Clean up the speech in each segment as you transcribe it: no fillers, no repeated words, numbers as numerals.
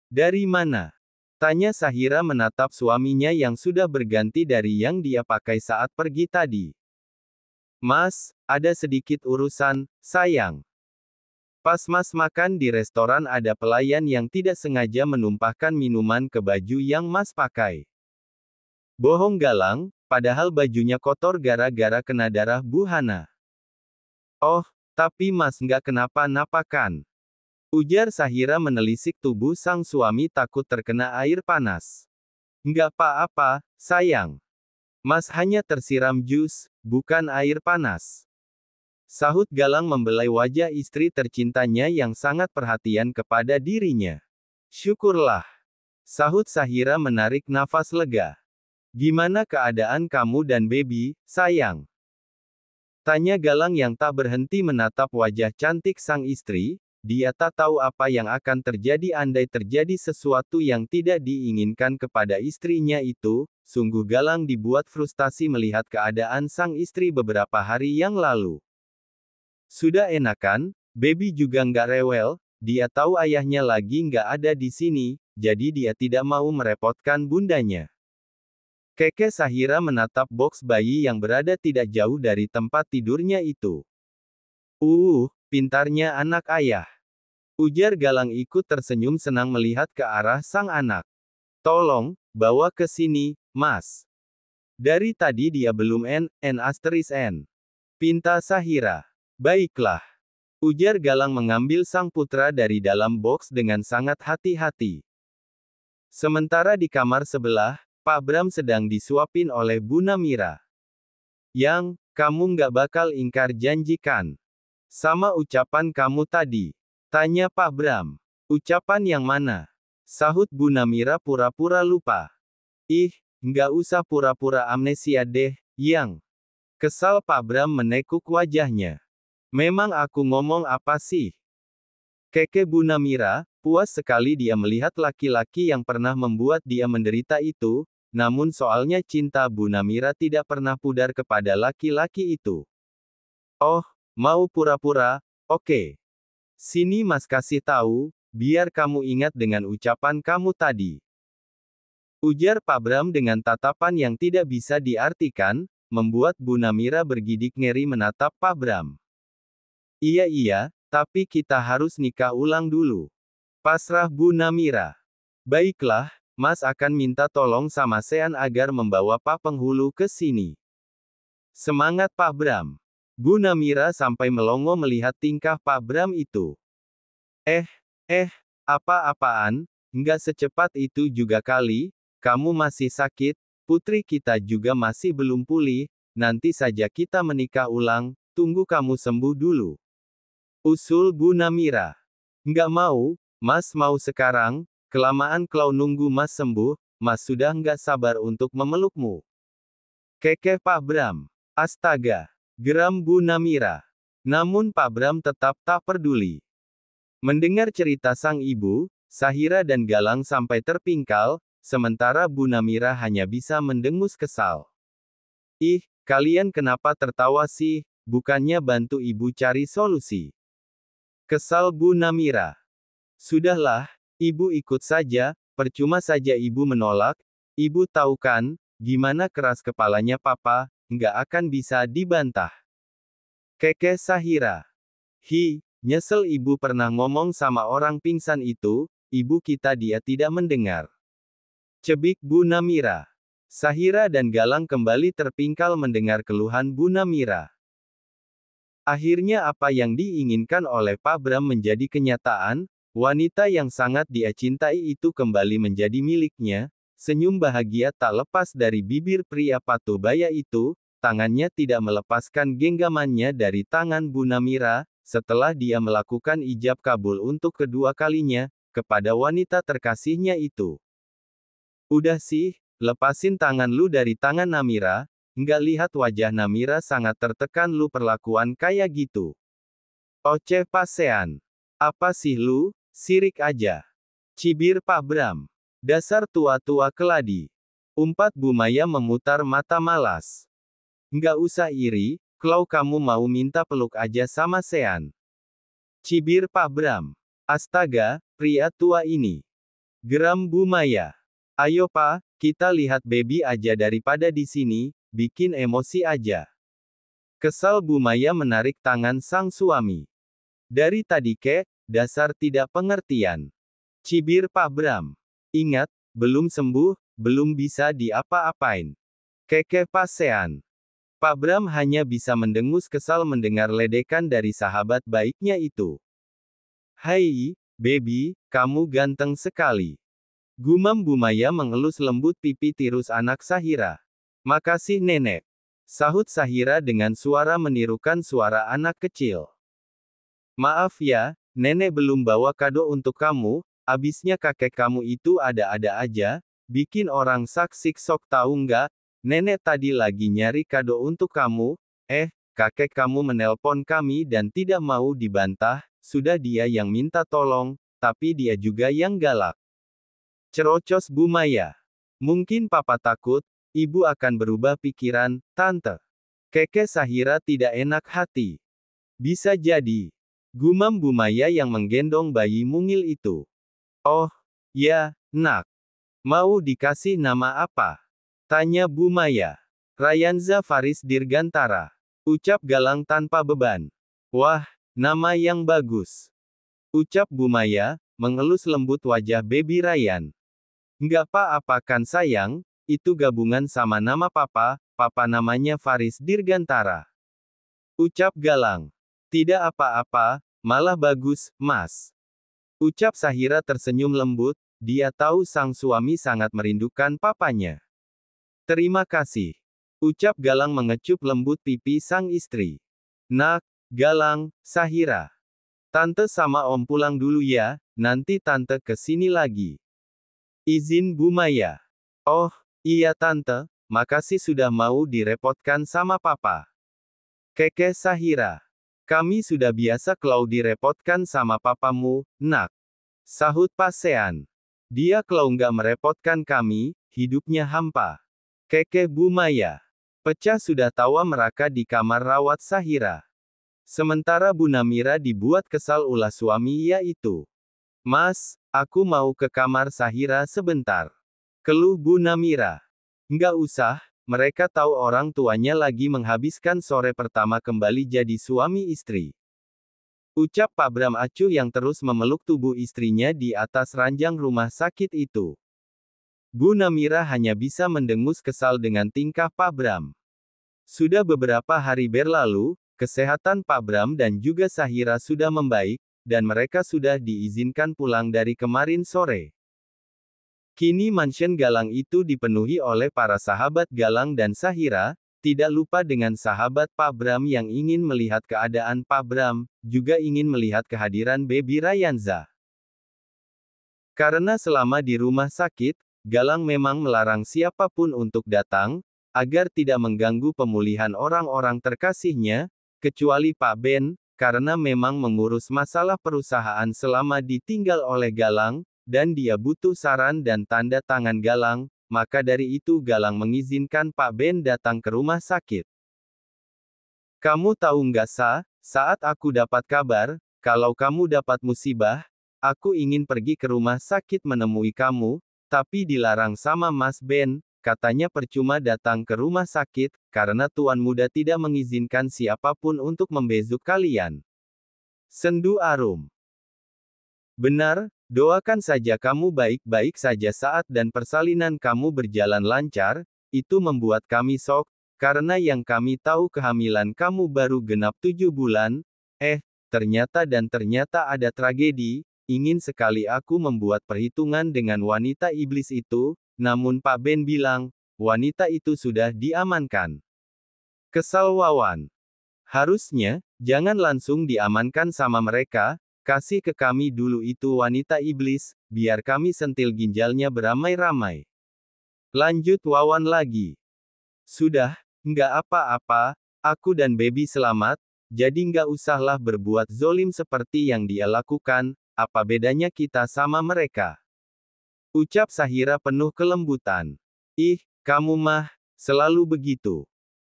Dari mana? Tanya Sahira menatap suaminya yang sudah berganti dari yang dia pakai saat pergi tadi. Mas, ada sedikit urusan, sayang. Pas Mas makan di restoran ada pelayan yang tidak sengaja menumpahkan minuman ke baju yang Mas pakai. Bohong Galang, padahal bajunya kotor gara-gara kena darah Bu Hana. Oh, tapi Mas nggak kenapa-napa kan? Ujar Sahira menelisik tubuh sang suami takut terkena air panas. Nggak apa-apa, sayang. Mas hanya tersiram jus, bukan air panas. Sahut Galang membelai wajah istri tercintanya yang sangat perhatian kepada dirinya. Syukurlah. Sahut Sahira menarik nafas lega. Gimana keadaan kamu dan baby, sayang? Tanya Galang yang tak berhenti menatap wajah cantik sang istri. Dia tak tahu apa yang akan terjadi andai terjadi sesuatu yang tidak diinginkan kepada istrinya itu. Sungguh Galang dibuat frustasi melihat keadaan sang istri beberapa hari yang lalu. Sudah enakan, baby juga nggak rewel, dia tahu ayahnya lagi nggak ada di sini, jadi dia tidak mau merepotkan bundanya. Keke Sahira menatap box bayi yang berada tidak jauh dari tempat tidurnya itu. Pintarnya anak ayah. Ujar Galang ikut tersenyum senang melihat ke arah sang anak. Tolong, bawa ke sini, Mas. Dari tadi dia belum N. Pinta Sahira. Baiklah. Ujar Galang mengambil sang putra dari dalam box dengan sangat hati-hati. Sementara di kamar sebelah, Pak Bram sedang disuapin oleh Bu Namira. Yang, kamu nggak bakal ingkar janji kan? Sama ucapan kamu tadi. Tanya Pak Bram. Ucapan yang mana? Sahut Bu Namira pura-pura lupa. Ih, nggak usah pura-pura amnesia deh, Yang. Kesal Pak Bram menekuk wajahnya. Memang aku ngomong apa sih? Keke Bu Namira, puas sekali dia melihat laki-laki yang pernah membuat dia menderita itu, namun soalnya cinta Bu Namira tidak pernah pudar kepada laki-laki itu. Oh, mau pura-pura? Oke. Sini Mas kasih tahu, biar kamu ingat dengan ucapan kamu tadi. Ujar Pak Bram dengan tatapan yang tidak bisa diartikan, membuat Bu Namira bergidik ngeri menatap Pak Bram. Iya, tapi kita harus nikah ulang dulu. Pasrah Bu Namira. Baiklah, Mas akan minta tolong sama Sean agar membawa Pak Penghulu ke sini. Semangat Pak Bram. Bu Namira sampai melongo melihat tingkah Pak Bram itu. Apa-apaan, nggak secepat itu juga kali, kamu masih sakit, putri kita juga masih belum pulih, nanti saja kita menikah ulang, tunggu kamu sembuh dulu. Usul Bu Namira. Nggak mau, Mas mau sekarang, kelamaan klau nunggu Mas sembuh, Mas sudah nggak sabar untuk memelukmu. Keke Pak Bram. Astaga. Geram Bu Namira. Namun Pak Bram tetap tak peduli. Mendengar cerita sang ibu, Sahira dan Galang sampai terpingkal, sementara Bu Namira hanya bisa mendengus kesal. Ih, kalian kenapa tertawa sih, bukannya bantu ibu cari solusi. Kesal Bu Namira. Sudahlah, ibu ikut saja, percuma saja ibu menolak, ibu tahu kan, gimana keras kepalanya papa, nggak akan bisa dibantah. Keke Sahira. Nyesel ibu pernah ngomong sama orang pingsan itu, ibu kita dia tidak mendengar. Cebik Bu Namira. Sahira dan Galang kembali terpingkal mendengar keluhan Bu Namira. Akhirnya apa yang diinginkan oleh Pak Bram menjadi kenyataan, wanita yang sangat dia cintai itu kembali menjadi miliknya, senyum bahagia tak lepas dari bibir pria patubaya itu, tangannya tidak melepaskan genggamannya dari tangan Bu Namira, setelah dia melakukan ijab kabul untuk kedua kalinya, kepada wanita terkasihnya itu. Udah sih, lepasin tangan lu dari tangan Namira, nggak lihat wajah Namira sangat tertekan lu perlakuan kayak gitu. Oceh pasean. Apa sih lu, sirik aja. Cibir Pak Bram. Dasar tua-tua keladi. Umpat Bu Maya memutar mata malas. Nggak usah iri, kalau kamu mau minta peluk aja sama Sean. Cibir Pak Bram. Astaga, pria tua ini. Geram Bu Maya. Ayo Pa, kita lihat baby aja daripada di sini, bikin emosi aja. Kesal Bu Maya menarik tangan sang suami. Dari tadi kek, dasar tidak pengertian. Cibir Pak Bram. Ingat, belum sembuh, belum bisa diapa-apain. Keke pasean. Pak Bram hanya bisa mendengus kesal mendengar ledekan dari sahabat baiknya itu. Hai, baby, kamu ganteng sekali. Gumam Bu Maya mengelus lembut pipi tirus anak Sahira. Makasih nenek. Sahut Sahira dengan suara menirukan suara anak kecil. Maaf ya, nenek belum bawa kado untuk kamu, abisnya kakek kamu itu ada-ada aja, bikin orang saksik sok tahu nggak? Nenek tadi lagi nyari kado untuk kamu, kakek kamu menelpon kami dan tidak mau dibantah, sudah dia yang minta tolong, tapi dia juga yang galak. Cerocos Bu Maya. Mungkin papa takut, ibu akan berubah pikiran, tante. Keke Sahira tidak enak hati. Bisa jadi. Gumam Bu Maya yang menggendong bayi mungil itu. Oh, ya, nak. Mau dikasih nama apa? Tanya Bu Maya. Rayanza Faris Dirgantara. Ucap Galang tanpa beban. Wah, nama yang bagus. Ucap Bu Maya, mengelus lembut wajah baby Ryan. Nggak apa-apa kan sayang, itu gabungan sama nama papa namanya Faris Dirgantara. Ucap Galang. Tidak apa-apa, malah bagus, Mas. Ucap Sahira tersenyum lembut, dia tahu sang suami sangat merindukan papanya. Terima kasih. Ucap Galang mengecup lembut pipi sang istri. Nak, Galang, Sahira. Tante sama Om pulang dulu ya, nanti tante ke sini lagi. Izin Bu Maya. Oh, iya tante, makasih sudah mau direpotkan sama papa. Keke Sahira. Kami sudah biasa kalau direpotkan sama papamu, nak. Sahut pasean. Dia kalau nggak merepotkan kami, hidupnya hampa. Keke Bu Maya. Pecah sudah tawa meraka di kamar rawat Sahira. Sementara Bu Namira dibuat kesal ulah suami ia itu. Mas, aku mau ke kamar Sahira sebentar. Keluh Bu Namira. Nggak usah, mereka tahu orang tuanya lagi menghabiskan sore pertama kembali jadi suami istri. Ucap Pak Bram acuh yang terus memeluk tubuh istrinya di atas ranjang rumah sakit itu. Bu Namira hanya bisa mendengus kesal dengan tingkah Pak Bram. Sudah beberapa hari berlalu, kesehatan Pak Bram dan juga Sahira sudah membaik, dan mereka sudah diizinkan pulang dari kemarin sore. Kini mansion Galang itu dipenuhi oleh para sahabat Galang dan Sahira, tidak lupa dengan sahabat Pak Bram yang ingin melihat keadaan Pak Bram, juga ingin melihat kehadiran baby Rayanza. Karena selama di rumah sakit, Galang memang melarang siapapun untuk datang, agar tidak mengganggu pemulihan orang-orang terkasihnya, kecuali Pak Ben, karena memang mengurus masalah perusahaan selama ditinggal oleh Galang, dan dia butuh saran dan tanda tangan Galang, maka dari itu Galang mengizinkan Pak Ben datang ke rumah sakit. Kamu tahu nggak saat aku dapat kabar, kalau kamu dapat musibah, aku ingin pergi ke rumah sakit menemui kamu, tapi dilarang sama Mas Ben, katanya percuma datang ke rumah sakit, karena Tuan Muda tidak mengizinkan siapapun untuk membesuk kalian. Sendu Arum. Benar, doakan saja kamu baik-baik saja saat dan persalinan kamu berjalan lancar, itu membuat kami sok, karena yang kami tahu kehamilan kamu baru genap 7 bulan, ternyata ada tragedi. Ingin sekali aku membuat perhitungan dengan wanita iblis itu, namun Pak Ben bilang, wanita itu sudah diamankan. Kesal Wawan. Harusnya, jangan langsung diamankan sama mereka, kasih ke kami dulu itu wanita iblis, biar kami sentil ginjalnya beramai-ramai. Lanjut Wawan lagi. Sudah, nggak apa-apa, aku dan baby selamat, jadi nggak usahlah berbuat zolim seperti yang dia lakukan. Apa bedanya kita sama mereka? Ucap Sahira penuh kelembutan. Ih, kamu mah, selalu begitu.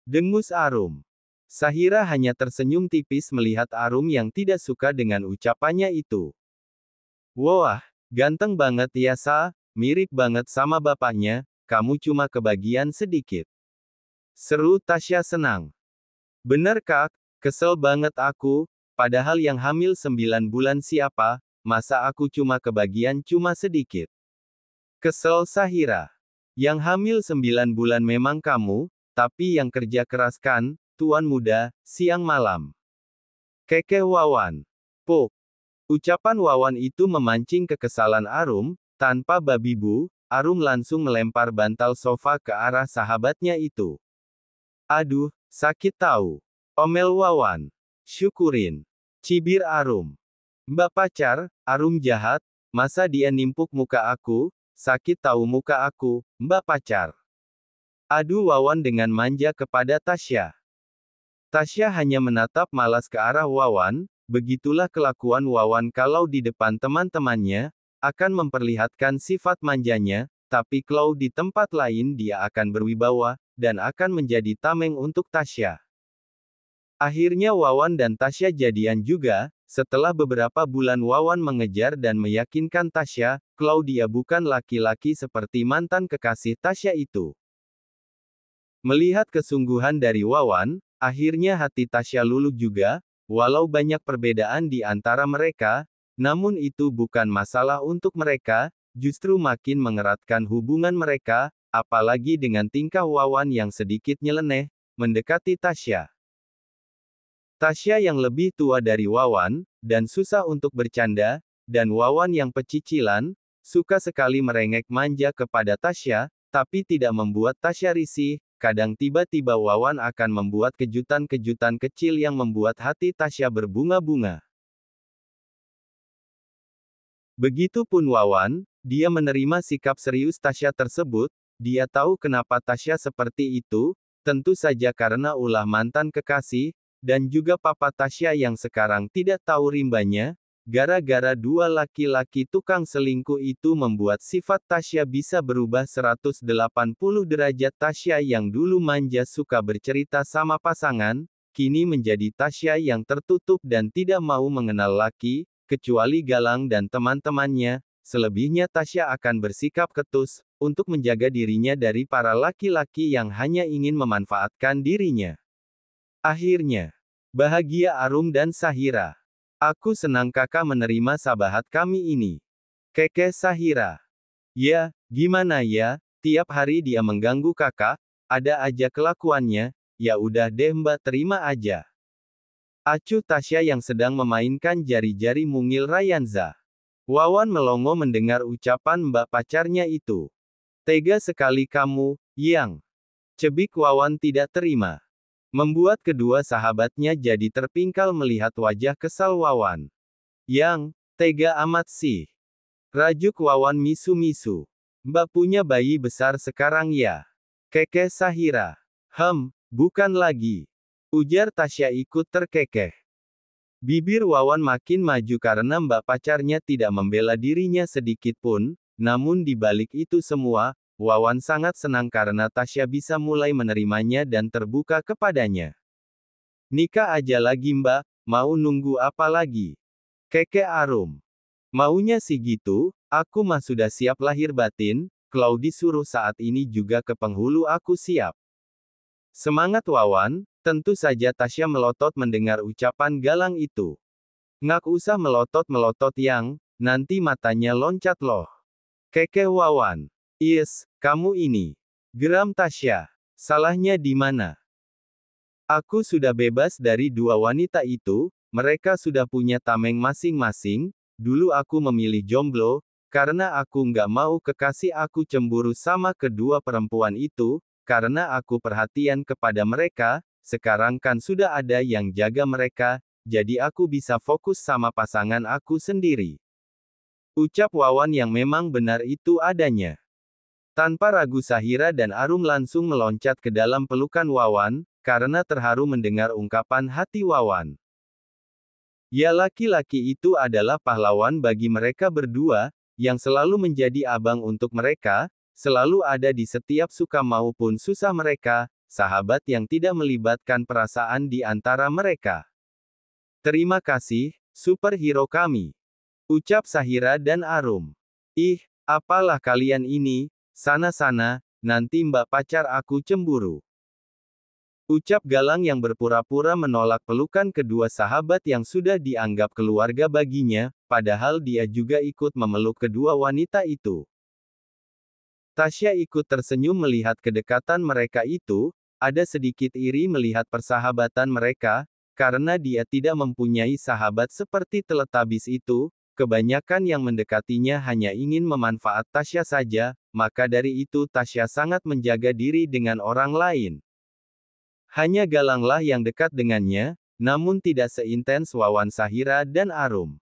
Dengus Arum. Sahira hanya tersenyum tipis melihat Arum yang tidak suka dengan ucapannya itu. Wah, Ganteng banget ya Sa, mirip banget sama bapaknya, kamu cuma kebagian sedikit. Seru Tasya senang. Bener Kak, kesel banget aku, padahal yang hamil 9 bulan siapa, masa aku cuma kebagian cuma sedikit. Kesel Sahira. Yang hamil 9 bulan memang kamu, tapi yang kerja keras kan, tuan muda, siang malam. Kekeh Wawan. Po. Ucapan Wawan itu memancing kekesalan Arum, tanpa babi bu, Arum langsung melempar bantal sofa ke arah sahabatnya itu. Aduh, sakit tahu. Omel Wawan. Syukurin. Cibir Arum. Mbak pacar, Arum jahat, masa dia nimpuk muka aku, sakit tahu muka aku, Mbak pacar. Adu Wawan dengan manja kepada Tasya. Tasya hanya menatap malas ke arah Wawan, begitulah kelakuan Wawan kalau di depan teman-temannya, akan memperlihatkan sifat manjanya, tapi kalau di tempat lain dia akan berwibawa, dan akan menjadi tameng untuk Tasya. Akhirnya Wawan dan Tasya jadian juga, setelah beberapa bulan Wawan mengejar dan meyakinkan Tasya, kalau dia bukan laki-laki seperti mantan kekasih Tasya itu. Melihat kesungguhan dari Wawan, akhirnya hati Tasya luluh juga, walau banyak perbedaan di antara mereka, namun itu bukan masalah untuk mereka, justru makin mengeratkan hubungan mereka, apalagi dengan tingkah Wawan yang sedikit nyeleneh, mendekati Tasya. Tasya yang lebih tua dari Wawan, dan susah untuk bercanda, dan Wawan yang pecicilan, suka sekali merengek manja kepada Tasya, tapi tidak membuat Tasya risih, kadang tiba-tiba Wawan akan membuat kejutan-kejutan kecil yang membuat hati Tasya berbunga-bunga. Begitupun Wawan, dia menerima sikap serius Tasya tersebut, dia tahu kenapa Tasya seperti itu, tentu saja karena ulah mantan kekasih, dan juga papa Tasya yang sekarang tidak tahu rimbanya, gara-gara dua laki-laki tukang selingkuh itu membuat sifat Tasya bisa berubah 180 derajat. Tasya yang dulu manja suka bercerita sama pasangan, kini menjadi Tasya yang tertutup dan tidak mau mengenal laki, kecuali Galang dan teman-temannya. Selebihnya Tasya akan bersikap ketus, untuk menjaga dirinya dari para laki-laki yang hanya ingin memanfaatkan dirinya. Akhirnya, bahagia Arum dan Sahira. Aku senang kakak menerima sahabat kami ini. Kekeh Sahira. Ya, gimana ya, tiap hari dia mengganggu kakak, ada aja kelakuannya, ya udah deh mbak terima aja. Acuh Tasya yang sedang memainkan jari-jari mungil Rayanza. Wawan melongo mendengar ucapan mbak pacarnya itu. Tega sekali kamu, Yang. Cebik Wawan tidak terima. Membuat kedua sahabatnya jadi terpingkal melihat wajah kesal Wawan. Yang, tega amat sih. Rajuk Wawan misu-misu. Mbak punya bayi besar sekarang ya? Kekeh Sahira. Bukan lagi. Ujar Tasya ikut terkekeh. Bibir Wawan makin maju karena mbak pacarnya tidak membela dirinya sedikit pun, namun di balik itu semua, Wawan sangat senang karena Tasya bisa mulai menerimanya dan terbuka kepadanya. Nikah aja lagi mbak, mau nunggu apa lagi? Kekeh Arum. Maunya sih gitu, aku mah sudah siap lahir batin, kalau disuruh saat ini juga ke penghulu aku siap. Semangat Wawan. Tentu saja Tasya melotot mendengar ucapan Galang itu. Ngak usah melotot-melotot Yang, nanti matanya loncat loh. Kekeh Wawan. Yes, kamu ini. Geram Tasya. Salahnya di mana? Aku sudah bebas dari dua wanita itu, mereka sudah punya tameng masing-masing, dulu aku memilih jomblo, karena aku nggak mau kekasih aku cemburu sama kedua perempuan itu, karena aku perhatian kepada mereka. Sekarang kan sudah ada yang jaga mereka, jadi aku bisa fokus sama pasangan aku sendiri. Ucap Wawan yang memang benar itu adanya. Tanpa ragu Sahira dan Arum langsung meloncat ke dalam pelukan Wawan, karena terharu mendengar ungkapan hati Wawan. Ya laki-laki itu adalah pahlawan bagi mereka berdua, yang selalu menjadi abang untuk mereka, selalu ada di setiap suka maupun susah mereka, sahabat yang tidak melibatkan perasaan di antara mereka. Terima kasih, superhero kami. Ucap Sahira dan Arum. Ih, apalah kalian ini, sana-sana, nanti mbak pacar aku cemburu. Ucap Galang yang berpura-pura menolak pelukan kedua sahabat yang sudah dianggap keluarga baginya, padahal dia juga ikut memeluk kedua wanita itu. Tasya ikut tersenyum melihat kedekatan mereka itu, ada sedikit iri melihat persahabatan mereka, karena dia tidak mempunyai sahabat seperti Teletubbies itu. Kebanyakan yang mendekatinya hanya ingin memanfaat Tasya saja, maka dari itu Tasya sangat menjaga diri dengan orang lain. Hanya Galanglah yang dekat dengannya, namun tidak seintens Wawan, Sahira dan Arum.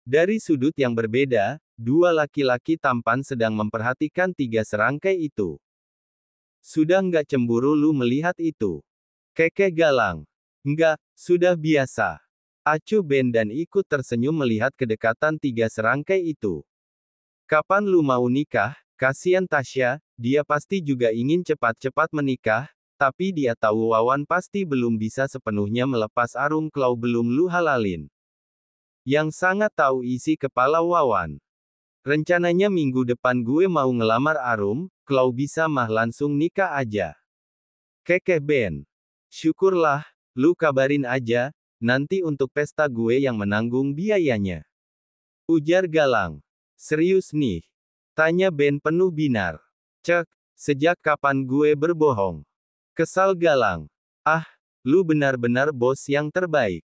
Dari sudut yang berbeda, dua laki-laki tampan sedang memperhatikan tiga serangkai itu. Sudah nggak cemburu lu melihat itu? Kekeh Galang. Enggak, sudah biasa. Acu Ben dan ikut tersenyum melihat kedekatan tiga serangkai itu. Kapan lu mau nikah? Kasian Tasya, dia pasti juga ingin cepat-cepat menikah, tapi dia tahu Wawan pasti belum bisa sepenuhnya melepas Arum kalau belum lu halalin. Yang sangat tahu isi kepala Wawan. Rencananya minggu depan gue mau ngelamar Arum, kalau bisa mah langsung nikah aja. Kekeh Ben. Syukurlah, lu kabarin aja, nanti untuk pesta gue yang menanggung biayanya. Ujar Galang. Serius nih? Tanya Ben penuh binar. Cek, sejak kapan gue berbohong? Kesal Galang. Ah, lu benar-benar bos yang terbaik.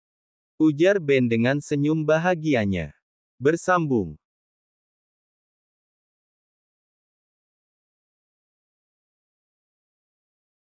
Ujar Ben dengan senyum bahagianya. Bersambung.